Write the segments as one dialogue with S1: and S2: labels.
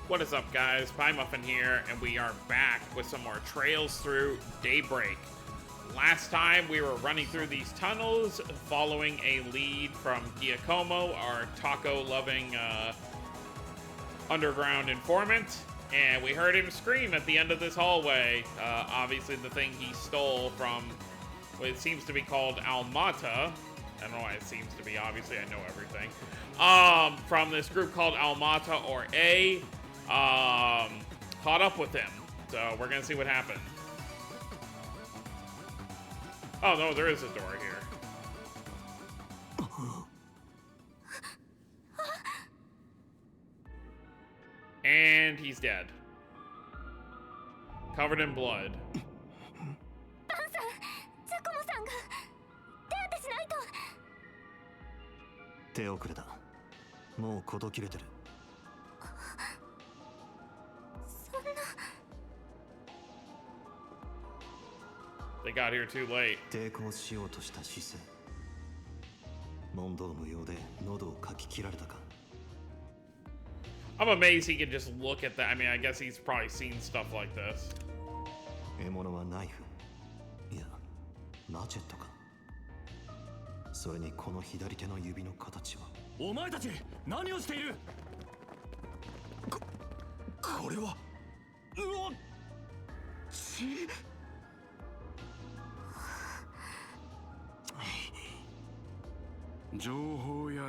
S1: What is up, guys? Pie Muffin here, and we are back with some more Trails Through Daybreak. Last time we were running through these tunnels, following a lead from Giacomo, our taco-loving underground informant, and we heard him scream at the end of this hallway. Obviously the thing he stole from what it seems to be called Almata. I don't know why it seems to be, obviously I know everything. From this group called Almata or A, caught up with him. So we're gonna see what happens. Oh no, there is a door here. And he's dead. Covered in blood. They got here too late. I'm amazed he can just look at that. I mean, I guess he's probably seen stuff like this.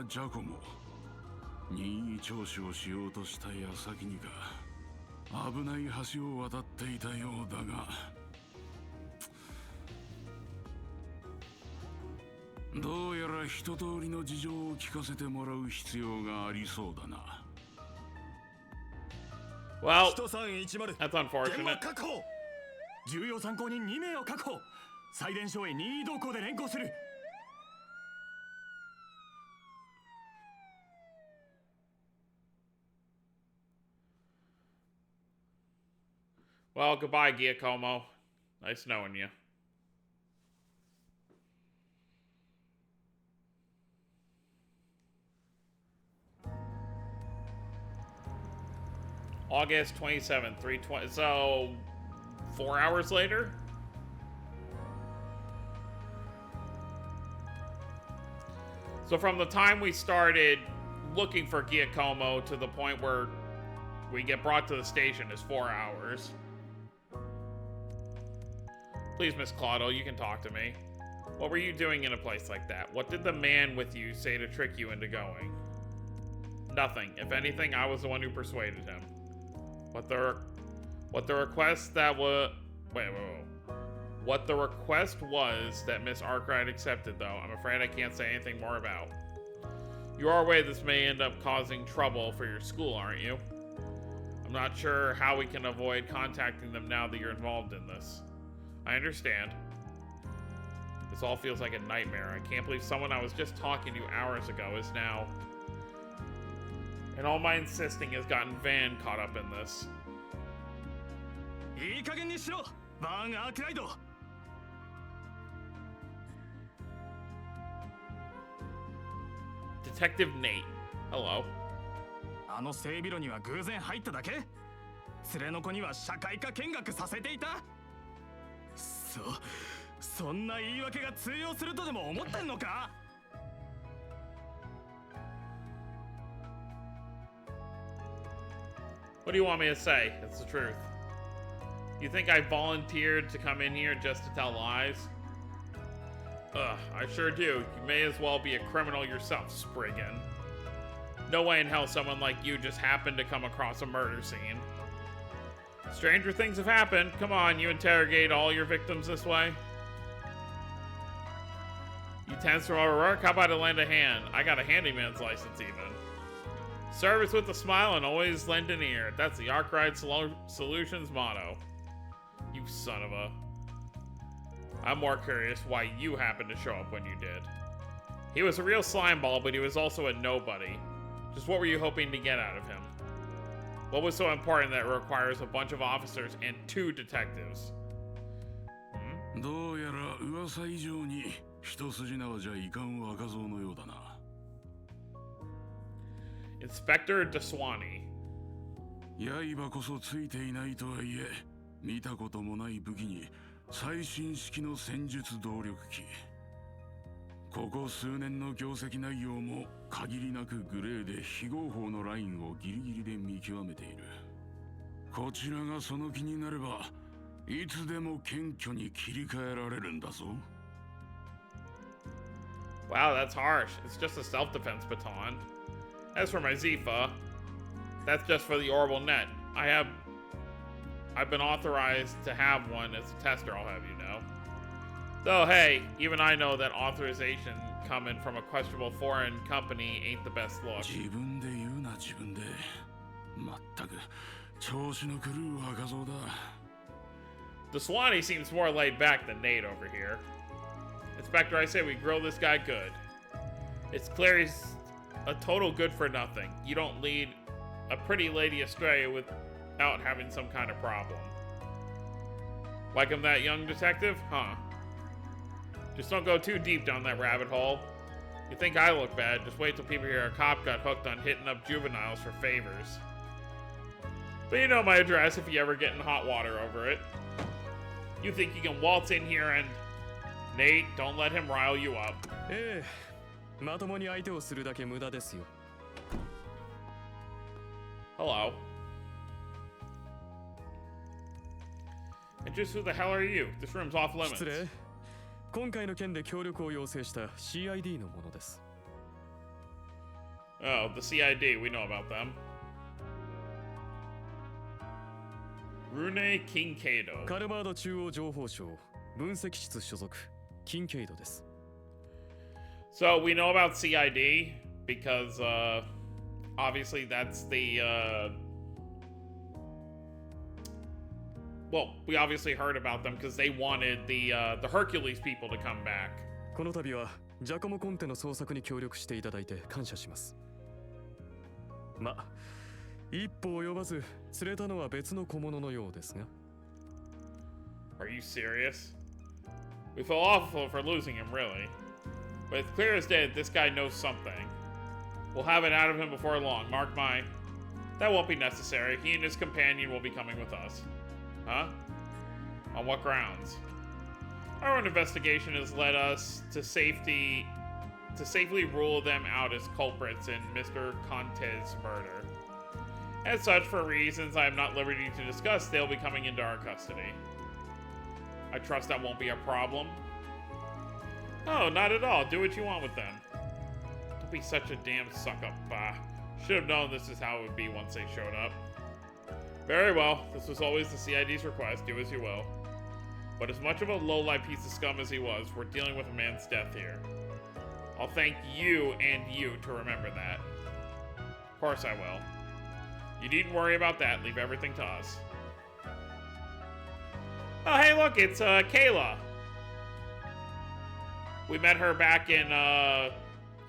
S2: Giacomo 任意聴取をしようとした矢先にか危ない橋を渡っていたようだがどうやら一通りの事情を聞かせてもらう必要がありそうだな。
S1: Well, that's unfortunate.
S3: 重要参考人2名を確保。最伝所へ任意同行で連行する。
S1: Well, goodbye, Giacomo. Nice knowing you. August 27th, 3:20. So, 4 hours later? So from the time we started looking for Giacomo to the point where we get brought to the station is 4 hours. Please, Miss Claudio, you can talk to me. What were you doing in a place like that? What did the man with you say to trick you into going? Nothing. If anything, I was the one who persuaded him. What the request that was... Wait. What the request was that Miss Arkwright accepted, though, I'm afraid I can't say anything more about. You are aware this may end up causing trouble for your school, aren't you? I'm not sure how we can avoid contacting them now that you're involved in this. I understand. This all feels like a nightmare. I can't believe someone I was just talking to hours ago is now... And all my insisting has gotten Van caught up in this. Detective Nate. Hello.
S3: あの整備路には偶然入っただけ？連れの子には社会科見学させていた？そんな言い訳が通用するとでも思ってんのか？
S1: What do you want me to say? It's the truth. You think I volunteered to come in here just to tell lies? Ugh, I sure do. You may as well be a criminal yourself, Spriggan. No way in hell someone like you just happened to come across a murder scene. Stranger things have happened. Come on, you interrogate all your victims this way? You tense from overwork? How about to lend a hand? I got a handyman's license even. Service with a smile and always lend an ear. That's the Arkwright Solutions motto. You son of a... I'm more curious why you happened to show up when you did. He was a real slimeball, but he was also a nobody. Just what were you hoping to get out of him? What was so important that it requires a bunch of officers and 2 detectives? Inspector Daswani.
S2: 刃こそついていないとはいえ、見たこともない武器に最新式の戦術動力機。ここ数年の業績内容も限りなくグレーで非合法のラインをギリギリで見極めている。こちらがその気になればいつでも謙虚に切り替えられるんだぞ。
S1: Wow, that's harsh. It's just a self-defense baton. As for my Zifa, that's just for the orbital net. I've been authorized to have one as a tester, I'll have you know. Though, hey, even I know that authorization coming from a questionable foreign company ain't the best look.
S2: 自分で言うな自分で。まったく調子の狂う若造だ。
S1: The Swanee seems more laid back than Nate over here. Inspector, I say we grill this guy good. It's clear he's a total good for nothing. You don't lead a pretty lady astray without having some kind of problem. Like him that young detective? Huh. Just don't go too deep down that rabbit hole. You think I look bad, just wait till people hear a cop got hooked on hitting up juveniles for favors. But you know my address if you ever get in hot water over it. You think you can waltz in here and... Nate, don't let him rile you up.
S3: ええ、まともに相手をするだけ無駄ですよ。
S1: Hello. And just who the hell are you? This room's off limits.
S3: 失礼。今回の件で協力を要請した CID のものです。
S1: Oh, the CID. We know about them. Rune Kinkado.
S3: カルバード中央情報省分析室所属キンケイドです。
S1: So we know about CID because obviously that's the well, we obviously heard about them because they wanted the Hercules people to come back.
S3: この度はジャコモコンテの捜索に協力していただいて感謝します。ま、一歩及ばず釣れたのは別の小物のようですが。
S1: Are you serious? We feel awful for losing him, really. But it's clear as day that this guy knows something. We'll have it out of him before long, mark my... That won't be necessary. He and his companion will be coming with us. Huh? On what grounds? Our own investigation has led us to safely rule them out as culprits in Mr. Conte's murder. As such, for reasons I am not at liberty to discuss, they'll be coming into our custody. I trust that won't be a problem. Oh, not at all. Do what you want with them. Don't be such a damn suck-up. Should have known this is how it would be once they showed up. Very well. This was always the CID's request. Do as you will. But as much of a low-life piece of scum as he was, we're dealing with a man's death here. I'll thank you and you to remember that. Of course I will. You needn't worry about that. Leave everything to us. Oh, hey, look, it's Kayla. We met her back in,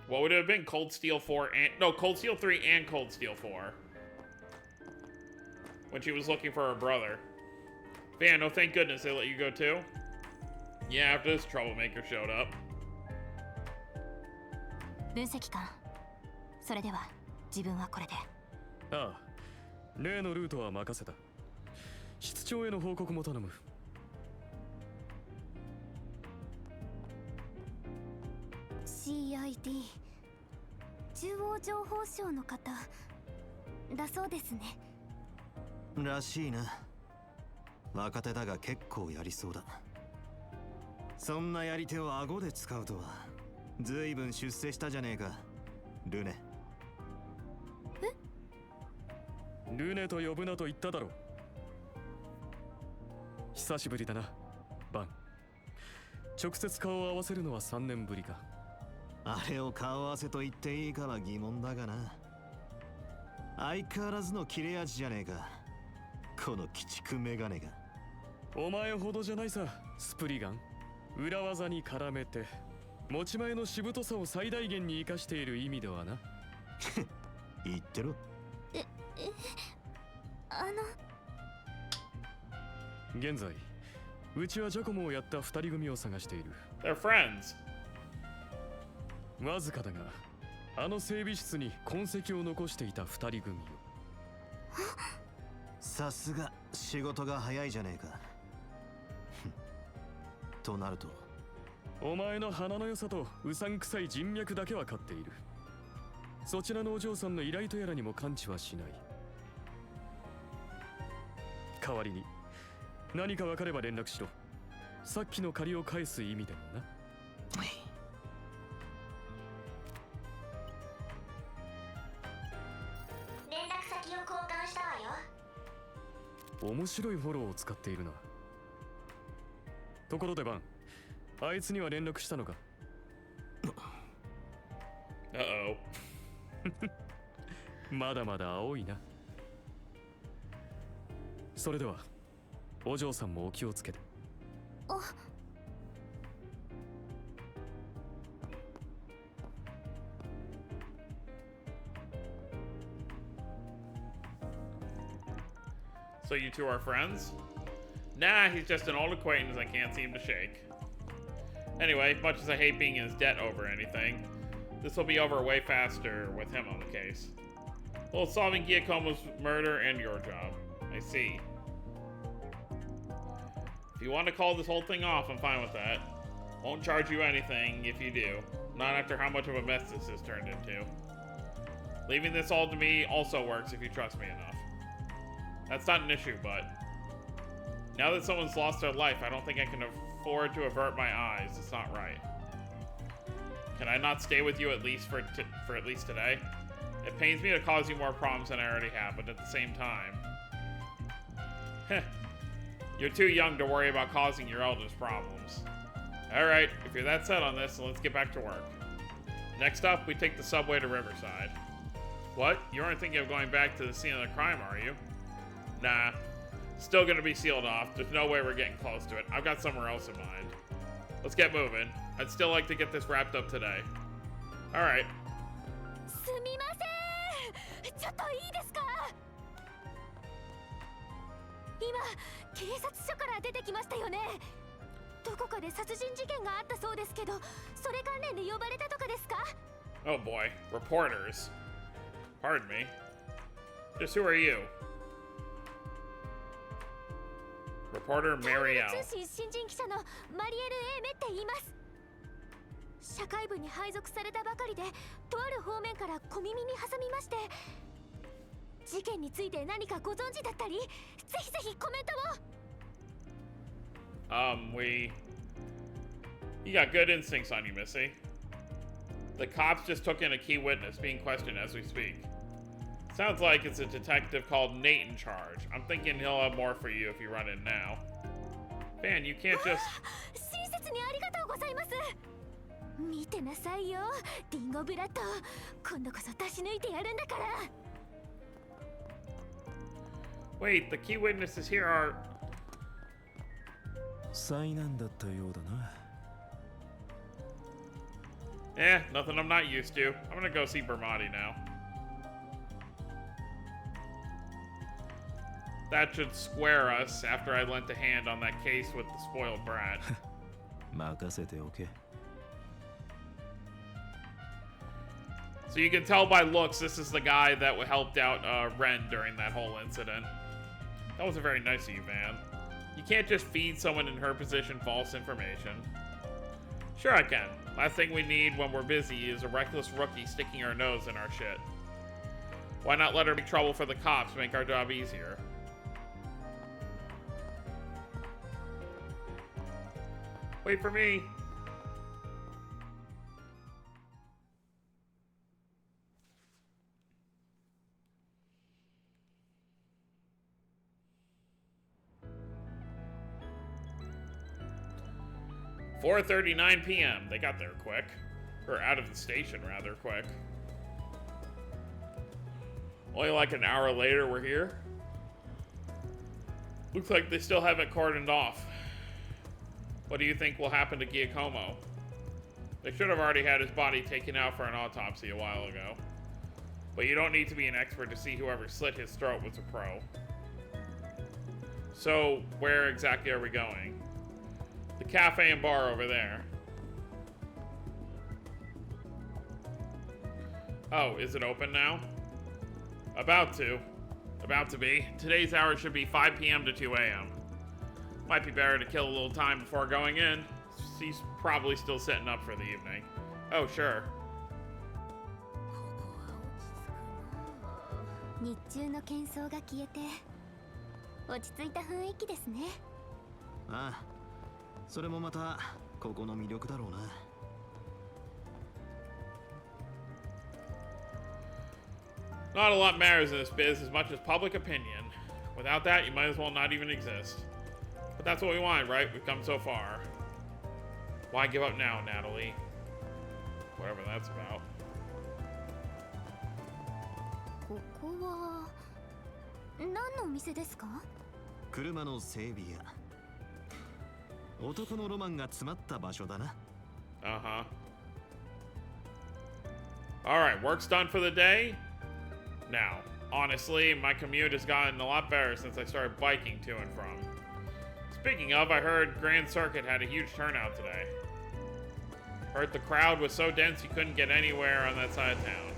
S1: what would it have been? Cold Steel 4 and... No, Cold Steel 3 and Cold Steel 4. When she was looking for her brother. Man, no, thank goodness they let you go too. Yeah, after this troublemaker showed up.
S4: 分析官、それでは自分はこれで。
S3: ああ、例のルートは任せた。室長への報告も頼む。
S4: CID 中央情報省の方だそうですね。
S5: らしいな。若手だが結構やりそうだ。そんなやり手を顎で使うとは随分出世したじゃねえか、ルネ。
S3: ルネと呼ぶなと言っただろう。久しぶりだな、バン。直接顔を合わせるのは3年ぶりか。
S5: あれを顔合わせと言っていいかは疑問だがな。相変わらずの切れ味じゃねえか、この鬼畜メガネが。
S3: お前ほどじゃないさ、スプリガン。裏技に絡めて持ち前のしぶとさを最大限に生かしている意味ではな。
S5: 言ってろ。
S3: 現在うちはジャコモをやった2人組を探している。
S1: They're friends.
S3: わずかだがあの整備室に痕跡を残していた2人組よ。
S5: さすが仕事が早いじゃねえか。となると
S3: お前の鼻の良さとうさんくさい人脈だけは買っている。そちらのお嬢さんの依頼とやらにも関知はしない。代わりに何か分かれば連絡しろ。さっきの借りを返す意味でもな。
S4: 連絡先を交換したわよ。
S3: 面白いフォローを使っているな。ところでバン、あいつには連絡したのか？
S1: Uh-oh.
S3: まだまだ青いな。それではお嬢さんもお気をつけて。
S4: あ、
S1: So you two are friends? Nah, he's just an old acquaintance I can't seem to shake. Anyway, much as I hate being in his debt over anything, this will be over way faster with him on the case. Well, solving Giacomo's murder and your job. I see. If you want to call this whole thing off, I'm fine with that. Won't charge you anything if you do. Not after how much of a mess this has turned into. Leaving this all to me also works if you trust me enough. That's not an issue, but now that someone's lost their life, I don't think I can afford to avert my eyes. It's not right. Can I not stay with you at least for at least today? It pains me to cause you more problems than I already have, but at the same time, heh, you're too young to worry about causing your elders problems. Alright, if you're that set on this, then let's get back to work. Next up, we take the subway to Riverside. What? You aren't thinking of going back to the scene of the crime, are you? Nah. Still gonna be sealed off. There's no way we're getting close to it. I've got somewhere else in mind. Let's get moving. I'd still like to get this wrapped up today. Alright.
S4: すみません。ちょっといいですか？今、警察署から出てきましたよね。どこかで殺人事件があったそうですけど、それ関連で呼ばれたとかですか？
S1: Oh boy. Reporters. Pardon me. Just who are you? Reporter Marielle.
S4: 通信新人記者のマリエル・エーメって言います。社会部に配属されたばかりで、とある方面から小耳に挟みまして、事件について何かご存知だったり、ぜひぜひコメントを。
S1: You got good instincts on you, Missy. The cops just took in a key witness being questioned as we speak. Sounds like it's a detective called Nate in charge. I'm thinking he'll have more for you if you run in now. Man, you can't just...
S4: 親切にありがとうございます。見てなさいよ、リンゴブラッド。今度こそ出し抜いてやるんだから。
S1: Wait, the key witnesses here are...
S2: 災難だったようだな。
S1: Nothing I'm not used to. I'm gonna go see Bermati now. That should square us after I lent a hand on that case with the spoiled brat.
S2: 任せておけ。
S1: So you can tell by looks, this is the guy that helped out Ren during that whole incident. That wasn't very nice of you, Van. You can't just feed someone in her position false information. Sure I can. Last thing we need when we're busy is a reckless rookie sticking her nose in our shit. Why not let her make trouble for the cops, make our job easier? Wait for me. "4:39 p.m. They got there quick. Or out of the station, rather, quick. Only like an hour later, we're here. Looks like they still haven't cordoned off. What do you think will happen to Giacomo? They should have already had his body taken out for an autopsy a while ago. But you don't need to be an expert to see whoever slit his throat was a pro. So, where exactly are we going? The cafe and bar over there. Oh, is it open now? About to. about to be. Today's hour should be 5 p.m. to 2 a.m. Might be better to kill a little time before going in. He's probably still sitting up for the evening. Oh, sure.
S4: 日中の喧騒が消えて落ち着いた雰囲気ですね。
S5: ああ、それもまたここの魅力だろうな。
S1: Not a lot matters in this biz as much as public opinion. Without that, you might as well not even exist. But that's what we wanted, right? We've come so far. Why give up now, Natalie? Whatever that's about.
S4: ここは何のお店ですか？
S5: 車の整備屋。男のロマンが詰まった場所だな。
S1: Uh-huh. Alright, work's done for the day. Now, honestly, my commute has gotten a lot better since I started biking to and from. Speaking of, I heard Grand Circuit had a huge turnout today. Heard the crowd was so dense you couldn't get anywhere on that side of town.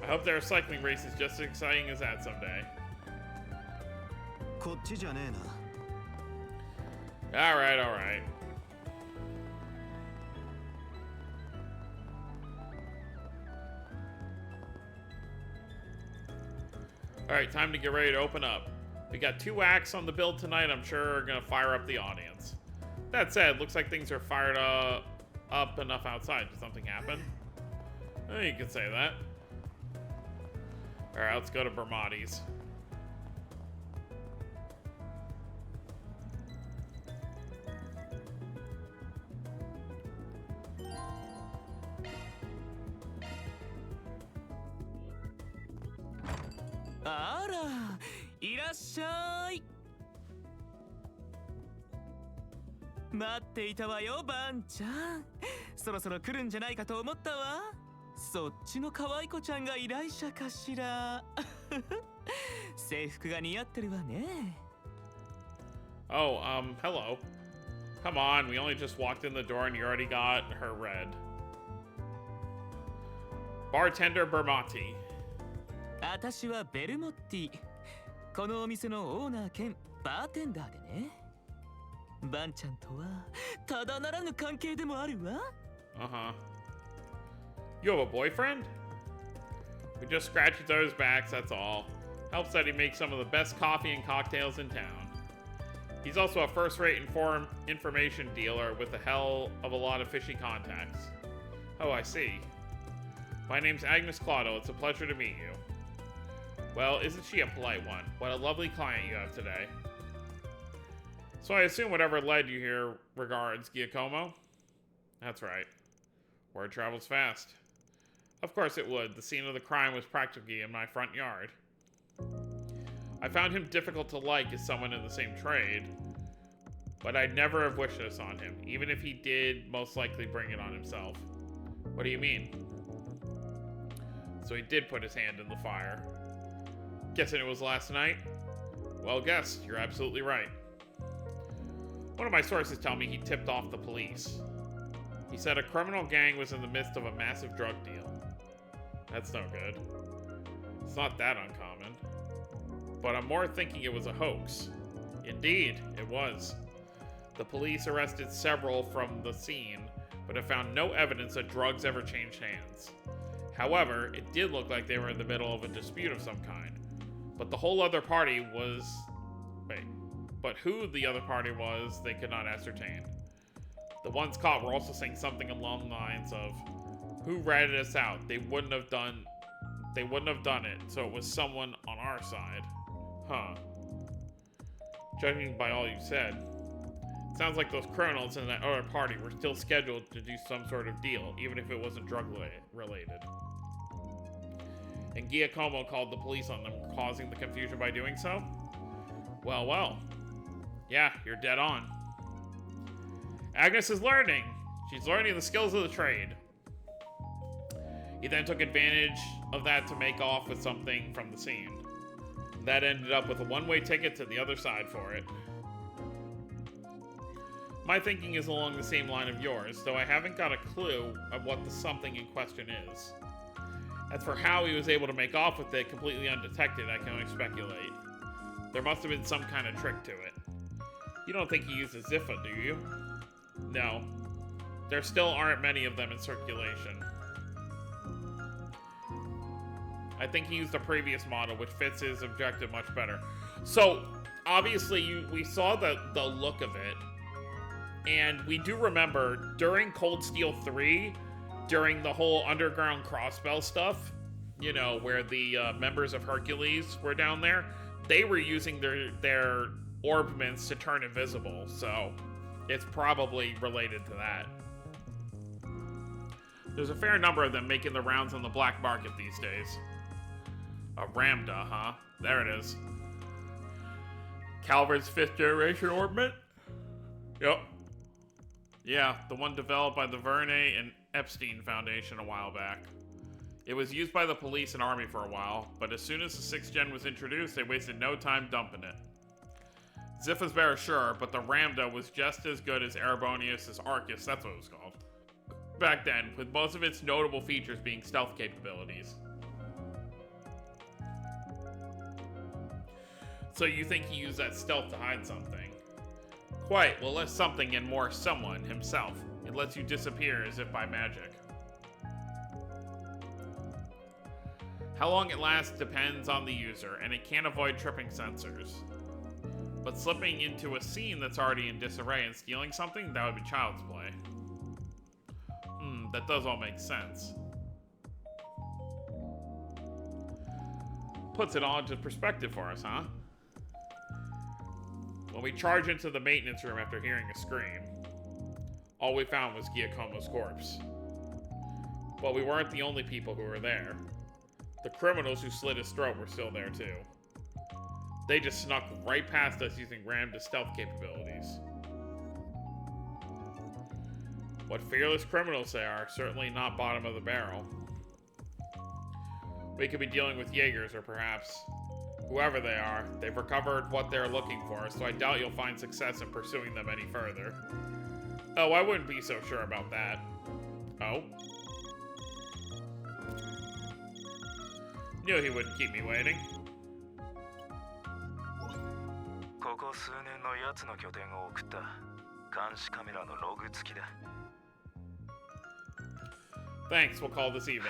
S1: I hope their cycling race is just as exciting as that someday.
S5: こっちじゃねえな。
S1: Alright, alright. Alright, time to get ready to open up. We got 2 acts on the build tonight I'm sure are gonna fire up the audience. That said, looks like things are fired up enough outside. Did something happen? You could say that. Alright, let's go to Bermati's.
S6: Ara, いらっしゃい。待っていたわよ、バンちゃん。そろそろ来るんじゃないかと思ったわ。そっちの可愛い子ちゃんが依頼者かしら。制服が似合ってるわね。
S1: Oh, hello. Come on, we only just walked in the door and you already got her red. Bartender Bermati.
S6: 私はベルモッティ。このお店のオーナー兼バーテンダーでね。バンちゃんとはただならぬ関係でもあるわ。
S1: Uh-huh. You have a boyfriend? We just scratch each other's backs, that's all. Helps that he makes some of the best coffee and cocktails in town. He's also a first-rate information dealer with a hell of a lot of fishy contacts. Oh, I see. My name's Agnes Claudio. It's a pleasure to meet you. Well, isn't she a polite one? What a lovely client you have today. So I assume whatever led you here regards Giacomo? That's right. Word travels fast. Of course it would. The scene of the crime was practically in my front yard. I found him difficult to like as someone in the same trade, but I'd never have wished this on him, even if he did most likely bring it on himself. What do you mean? So he did put his hand in the fire. Guessing it was last night? Well guessed, you're absolutely right. One of my sources tell me he tipped off the police. He said a criminal gang was in the midst of a massive drug deal. That's no good. It's not that uncommon. But I'm more thinking it was a hoax. Indeed, it was. The police arrested several from the scene, but have found no evidence that drugs ever changed hands. However, it did look like they were in the middle of a dispute of some kind. But the whole other party was... Wait. But who the other party was, they could not ascertain. The ones caught were also saying something along the lines of, who ratted us out? They wouldn't have done it, so it was someone on our side. Huh. Judging by all you said, it sounds like those criminals in that other party were still scheduled to do some sort of deal, even if it wasn't drug-related. And Giacomo called the police on them, causing the confusion by doing so? Well, well. Yeah, you're dead on. Agnes is learning. She's learning the skills of the trade. He then took advantage of that to make off with something from the scene. That ended up with a one-way ticket to the other side for it. My thinking is along the same line of yours, though I haven't got a clue of what the something in question is. As for how he was able to make off with it completely undetected, I can only speculate. There must have been some kind of trick to it. You don't think he used a Ziffa, do you? No. There still aren't many of them in circulation. I think he used the previous model, which fits his objective much better. So, obviously, we saw the look of it. And we do remember, during Cold Steel 3, during the whole underground crossbell stuff, you know, where the members of Hercules were down there, they were using their orbments to turn invisible, so it's probably related to that. There's a fair number of them making the rounds on the black market these days. A Ramda, huh? There it is. Calvert's 5th generation orbment? Yep. Yeah, the one developed by the Verne and Epstein Foundation a while back. It was used by the police and army for a while, but as soon as the 6th gen was introduced, they wasted no time dumping it. Ziffa's better, sure, but the Ramda was just as good as Erebonius' Arcus, that's what it was called, back then, with most of its notable features being stealth capabilities. So you think he used that stealth to hide something? Quite, well, less something and more someone himself. It lets you disappear as if by magic. How long it lasts depends on the user, and it can't avoid tripping sensors. But slipping into a scene that's already in disarray and stealing something, that would be child's play. That does all make sense. Puts it all into perspective for us, huh? When we charge into the maintenance room after hearing a scream, all we found was Giacomo's corpse. But we weren't the only people who were there. The criminals who slit his throat were still there too. They just snuck right past us using Ramda's stealth capabilities. What fearless criminals they are, certainly not bottom of the barrel. We could be dealing with Jaegers, or perhaps whoever they are. They've recovered what they're looking for, so I doubt you'll find success in pursuing them any further. Oh, I wouldn't be so sure about that. Oh? Knew he wouldn't keep me waiting.
S7: ここ数年の奴の拠点を送った監視カメラのログ付きだ。
S1: Thanks, we'll call this even.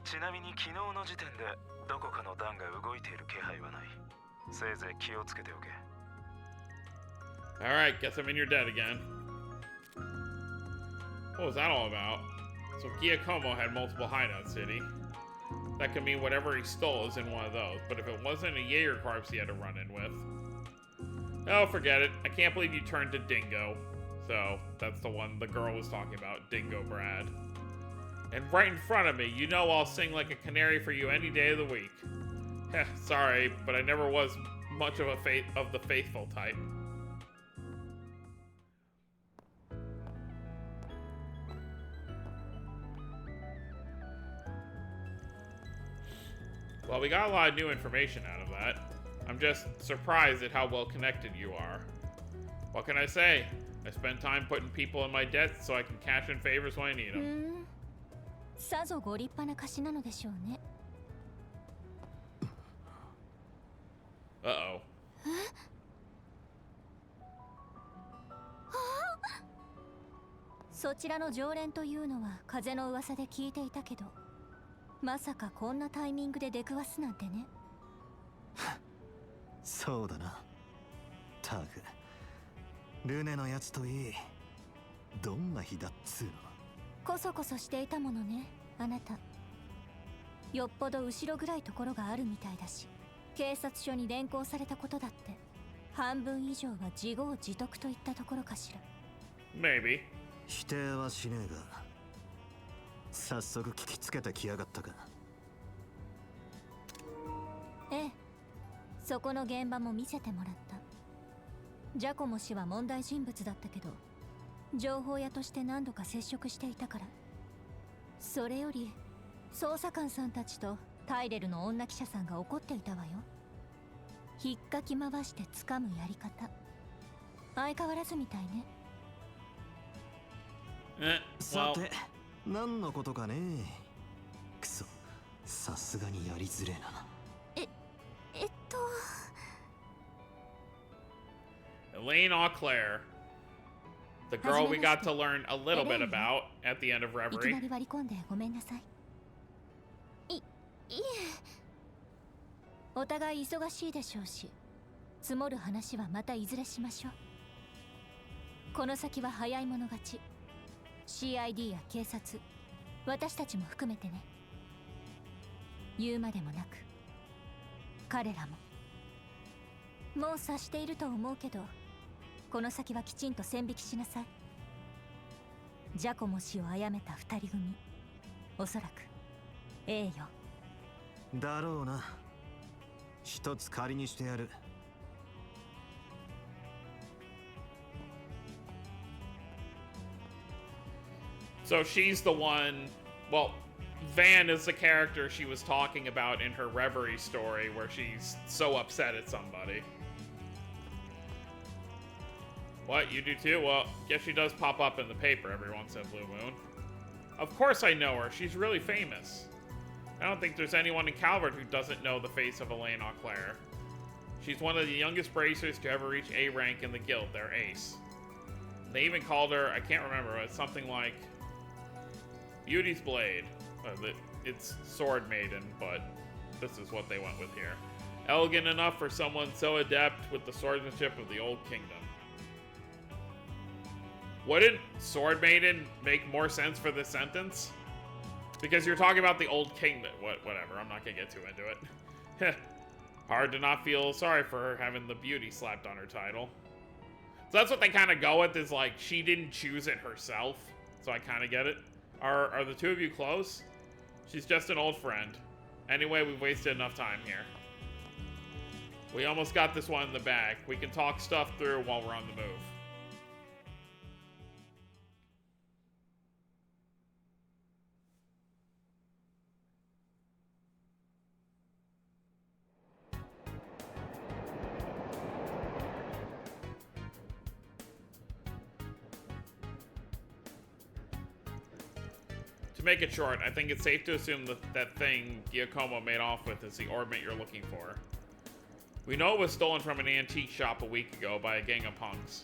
S7: ちなみに昨日の時点でどこかの弾が動いている気配はない。せいぜい気をつけておけ。
S1: Alright, guess I'm in your debt again. What was that all about? So Giacomo had multiple hideouts, did he? That could mean whatever he stole is in one of those, but if it wasn't a Jaeger corpse he had to run in with. Oh, forget it. I can't believe you turned to Dingo. So, that's the one the girl was talking about, Dingo Brad. And right in front of me, you know I'll sing like a canary for you any day of the week. Heh, sorry, but I never was much of the faithful type. Well, we got a lot of new information out of that. I'm just surprised at how well connected you are. What can I say? I spend time putting people in my debt so I can cash in favors when I need them.
S4: さぞご立派な貸しなのでしょうね。
S1: Uh-oh.
S4: そちらの常連というのは風の噂で聞いていたけど、まさかこんなタイミングで出くわすなんてね。
S5: そうだな。タグルネのやつといい、どんな日だっつうの。
S4: こそこそしていたものね、あなた。よっぽど後ろ暗いところがあるみたいだし、警察署に連行されたことだって半分以上は自業自得といったところかしら。
S1: Maybe.
S5: 否定はしねえが、早速聞きつけてきやがったか。
S4: ええ、そこの現場も見せてもらった。ジャコモ氏は問題人物だったけど、情報屋として何度か接触していたから。それより捜査官さんたちとタイレルの女記者さんが怒っていたわよ。引っかき回して掴むやり方、相変わらずみたいね。
S1: Eh,
S5: さ
S1: well,
S5: て、何のことかね。クソ。さすがにやりづれえな。
S1: Elaine Auclair, the girl we got to learn a little bit about at the end of
S4: いき
S1: Reverie.
S4: なり割り込んでごめんなさい。いえ、お互い忙しいでしょうし、積もる話はまたいずれしましょう。この先は早い者勝ち。CID や警察、私たちも含めてね。言うまでもなく、彼らも。もう察していると思うけど、この先はきちんと線引きしなさい。ジャコモ氏を殺めた二人組、おそらく A よ。
S5: だろうな。一つ仮にしてやる。
S1: So she's the one. Well, Van is the character she was talking about in her Reverie story, where she's so upset at somebody. What, you do too? Well, guess she does pop up in the paper every once in a blue moon. Of course I know her. She's really famous. I don't think there's anyone in Calvert who doesn't know the face of Elaine Auclair. She's one of the youngest bracers to ever reach A rank in the guild, their ace. They even called her, I can't remember, but something like Beauty's Blade. It's Sword Maiden, but this is what they went with here. Elegant enough for someone so adept with the swordsmanship of the Old Kingdom. Wouldn't Sword Maiden make more sense for this sentence? Because you're talking about the Old Kingdom. Whatever, I'm not gonna get too into it. Hard to not feel sorry for her having the beauty slapped on her title. So that's what they kind of go with, is like, she didn't choose it herself. So I kind of get it. Are the two of you close? She's just an old friend. Anyway, we've wasted enough time here. We almost got this one in the bag. We can talk stuff through while we're on the move. To make it short, I think it's safe to assume that that thing Giacomo made off with is the orbit you're looking for. We know it was stolen from an antique shop a week ago by a gang of punks.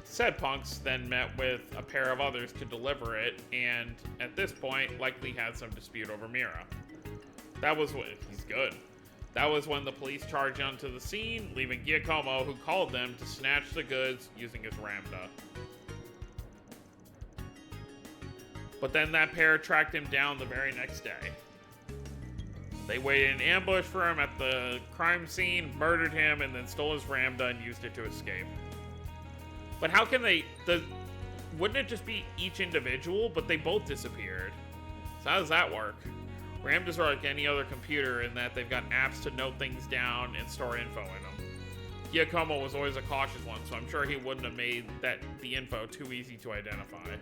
S1: Said punks then met with a pair of others to deliver it, and at this point, likely had some dispute over Mira. That was what he's good. That was when the police charged onto the scene, leaving Giacomo, who called them, to snatch the goods using his Ramda. But then that pair tracked him down the very next day. They waited in ambush for him at the crime scene, murdered him, and then stole his Ramda and used it to escape. But how can they... wouldn't it just be each individual? But they both disappeared. So how does that work? Ramdas are like any other computer in that they've got apps to note things down and store info in them. Giacomo was always a cautious one, so I'm sure he wouldn't have made the info too easy to identify.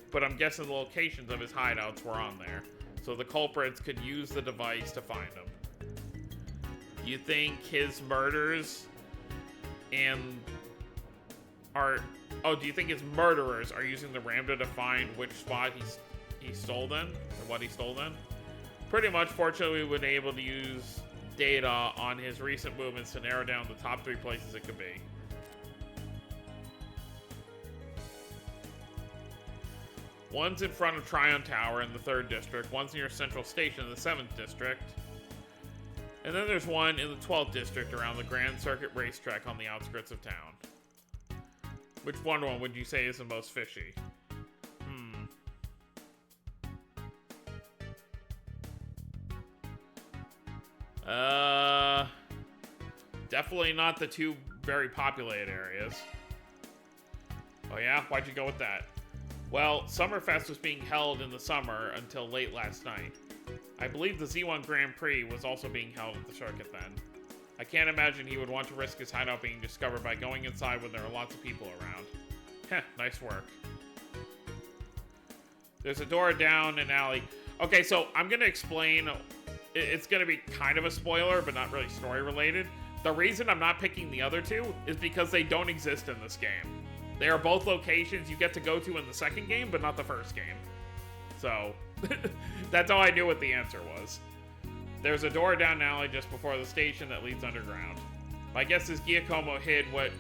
S1: But I'm guessing the locations of his hideouts were on there, so the culprits could use the device to find him. You think his murders do you think his murderers are using the Ramda to find which spot he stole then, or what he stole then? Pretty much. Fortunately, we've been able to use data on his recent movements to narrow down the top 3 places it could be. One's in front of Tryon Tower in the 3rd District, one's near Central Station in the 7th District, and then there's one in the 12th District around the Grand Circuit racetrack on the outskirts of town. Which one would you say is the most fishy? Definitely not the 2 very populated areas. Oh yeah? Why'd you go with that? Well, Summerfest was being held in the summer until late last night. I believe the Z1 Grand Prix was also being held at the circuit then. I can't imagine he would want to risk his hideout being discovered by going inside when there are lots of people around. Heh, nice work. There's a door down an alley. Okay, so I'm gonna explain. It's gonna be kind of a spoiler, but not really story related. The reason I'm not picking the other 2 is because they don't exist in this game. They are both locations you get to go to in the 2nd game, but not the 1st game. So, That's all I knew what the answer was. There's a door down an alley just before the station that leads underground. My guess is Giacomo hid what...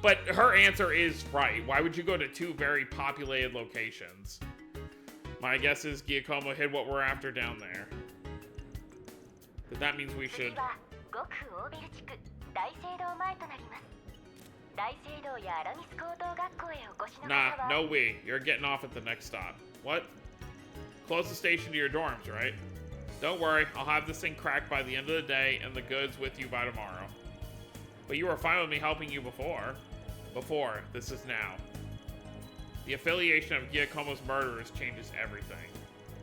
S1: But her answer is right. Why would you go to two very populated locations? My guess is Giacomo hid what we're after down there. But that means we should... Nah, no we. You're getting off at the next stop. What? Close the station to your dorms, right? Don't worry, I'll have this thing cracked by the end of the day and the goods with you by tomorrow. But you were fine with me helping you before. Before, this is now. The affiliation of Giacomo's murderers changes everything.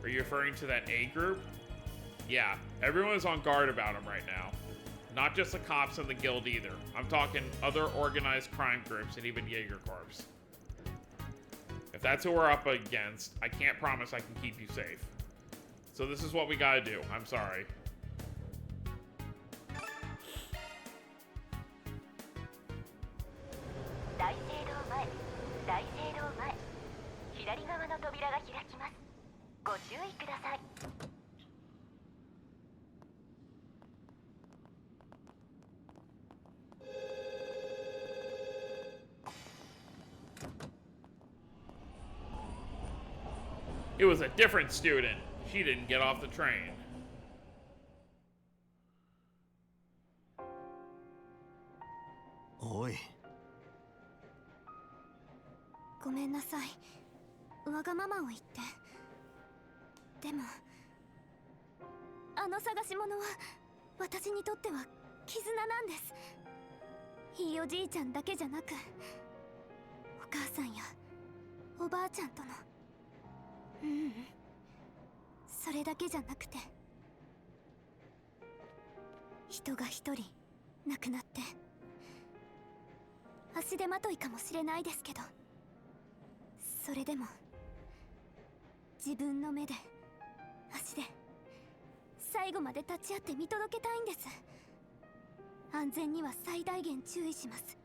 S1: Are you referring to that A group? Yeah, everyone is on guard about him right now. Not just the cops and the guild either. I'm talking other organized crime groups and even Jaeger Corps. If that's who we're up against, I can't promise I can keep you safe. So this is what we gotta do. I'm sorry. It was a different student. She didn't get off the train.
S5: Oi.
S4: ごめんなさい。わがままを言って。でも、あの探し物は私にとっては絆なんです。ひいおじいちゃんだけじゃなく、お母さんやおばあちゃんとの。それだけじゃなくて、人が一人亡くなって足手まといかもしれないですけど、それでも自分の目で足で最後まで立ち会って見届けたいんです。安全には最大限注意します。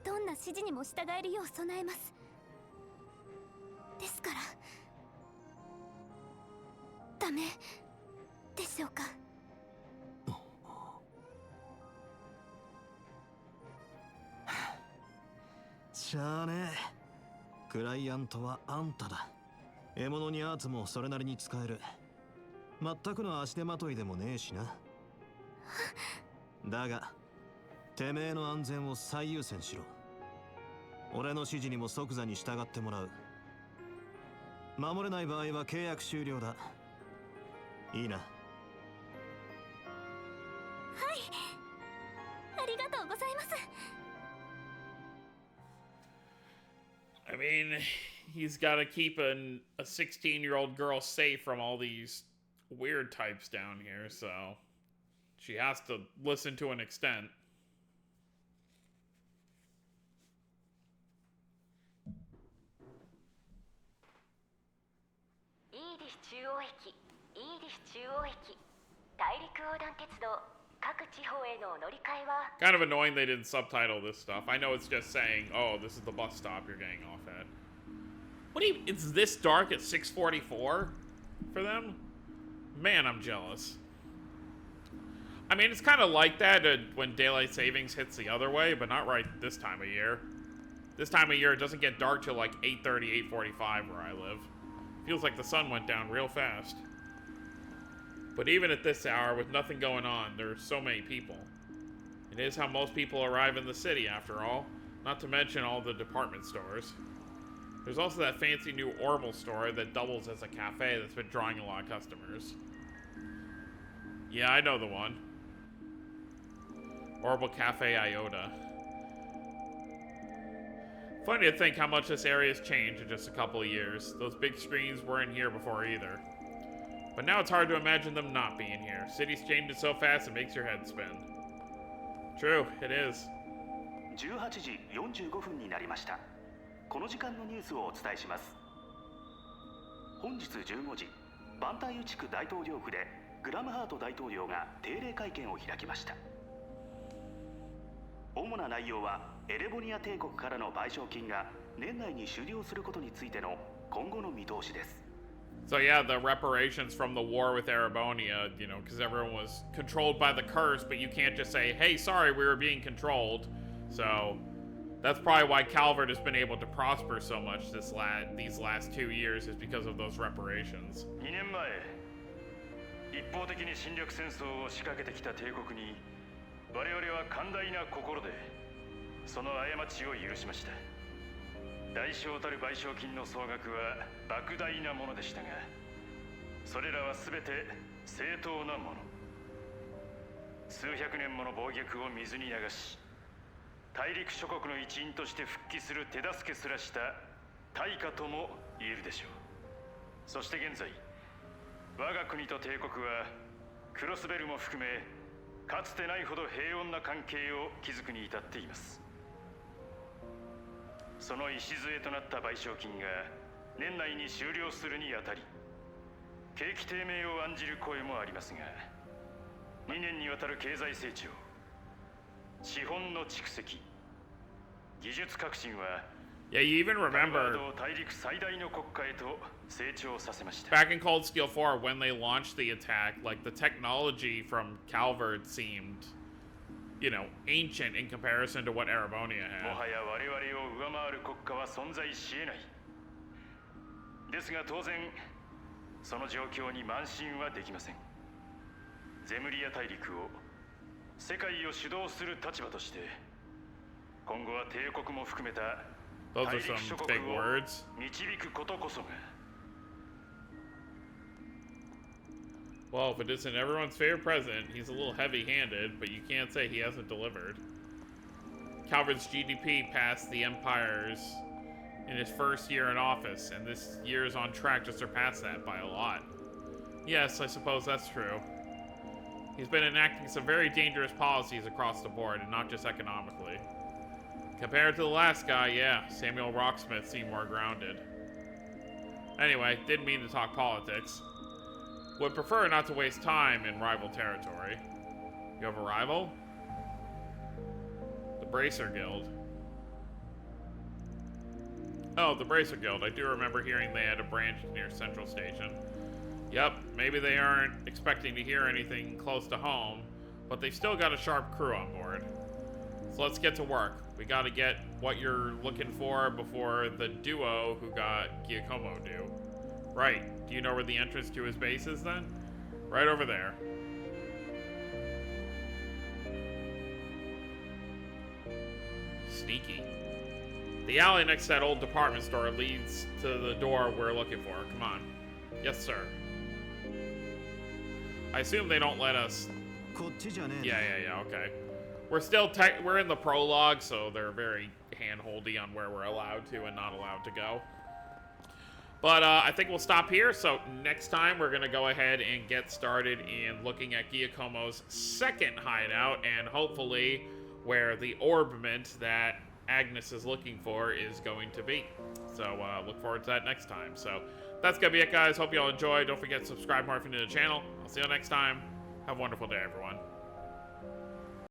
S4: どんな指示にも従えるよう備えます。ですからダメでしょうか。
S5: しゃあねえ。クライアントはあんただ。獲物にアーツもそれなりに使える。全くの足手まといでもねえしな。だがてめえの安全を最優先しろ。俺の指示にも即座に従ってもらう。守れない場合は契約終了だ。いいな。はい、
S4: ありがとうございます。
S1: I mean, he's got to keep a 16-year-old girl safe from all these weird types down here, so she has to listen to an extent. Kind of annoying they didn't subtitle this stuff. I know it's just saying, oh, this is the bus stop you're getting off at. What do you... It's this dark at 6:44 for them? Man, I'm jealous. I mean, it's kind of like that when daylight savings hits the other way, but not right this time of year. This time of year, it doesn't get dark till like 8:30, 8:45 where I live. Feels like the sun went down real fast. But even at this hour, with nothing going on, there's so many people. It is how most people arrive in the city, after all. Not to mention all the department stores. There's also that fancy new Orbital store that doubles as a cafe that's been drawing a lot of customers. Yeah, I know the one. Orbital Cafe Iota. Funny to think how much this area's changed in just a couple of years. Those big screens weren't here before either. But now it's hard to imagine them not being here. City's changing so fast it makes your head spin. True, it is.
S7: 18時45分になりました。この時間のニュースをお伝えします。本日15時、バンタイユ地区大統領府でグラムハート大統領が定例会見を開きました。主な内容はエレボニア帝国からの賠償金が年内に終了することについての今後の見通しです。
S1: So yeah, the reparations from the war with Erebonia, you know, because everyone was controlled by the curse, but you can't just say, hey, sorry, we were being controlled. So that's probably why Calvert has been able to prosper so much these last 2 years, is because of those reparations.
S7: 2年前一方的に侵略戦争を仕掛けてきた帝国に我々は寛大な心でその過ちを許しました。代償たる賠償金の総額は莫大なものでしたが、それらは全て正当なもの。数百年もの暴虐を水に流し、大陸諸国の一員として復帰する手助けすらした対価とも言えるでしょう。そして現在、我が国と帝国はクロスベルも含めかつてないほど平穏な関係を築くに至っています。その礎となった賠償金が年内に終了するにあたり、景気低迷を案じる声もありますが、2年にわたる経済成長、資本の蓄積、技術革新は
S1: Yeah, you even remember
S7: 大陸最大の国家へと成長させました。
S1: back in Cold Steel 4 when they launched the attack, like the technology from Calvert seemed, you know, ancient in comparison to what Erebonia
S7: も
S1: had.
S7: はや我々を上回る国家は存在し得ない。ですが当然その状況に慢心はできません。ゼムリア大陸を世界を主導する立場として今後は帝国も含めた
S1: Those
S7: 大
S1: are
S7: 陸
S1: some
S7: 諸
S1: big
S7: 国を
S1: words.
S7: 導くことこそが
S1: Well, if it isn't everyone's favorite president, he's a little heavy-handed, but you can't say he hasn't delivered. Calvert's GDP passed the Empire's in his first year in office, and this year is on track to surpass that by a lot. Yes, I suppose that's true. He's been enacting some very dangerous policies across the board, and not just economically. Compared to the last guy, yeah, Samuel Rocksmith seemed more grounded. Anyway, didn't mean to talk politics. Would prefer not to waste time in rival territory. You have a rival? The Bracer Guild. Oh, the Bracer Guild. I do remember hearing they had a branch near Central Station. Yep, maybe they aren't expecting to hear anything close to home, but they've still got a sharp crew on board. So let's get to work. We gotta get what you're looking for before the duo who got Giacomo do. Right. Do you know where the entrance to his base is then? Right over there. Sneaky. The alley next to that old department store leads to the door we're looking for. Come on. Yes, sir. I assume they don't let us...
S5: こっちじゃねえ。
S1: Yeah, okay. We're still we're in the prologue, so they're very hand-holdy on where we're allowed to and not allowed to go. But I think we'll stop here. So next time we're gonna go ahead and get started in looking at Giacomo's second hideout, and hopefully where the orbment that Agnes is looking for is going to be. So look forward to that next time. So that's gonna be it, guys. Hope you all enjoyed. Don't forget to subscribe more if you're new to the channel. I'll see you next time. Have a wonderful day, everyone.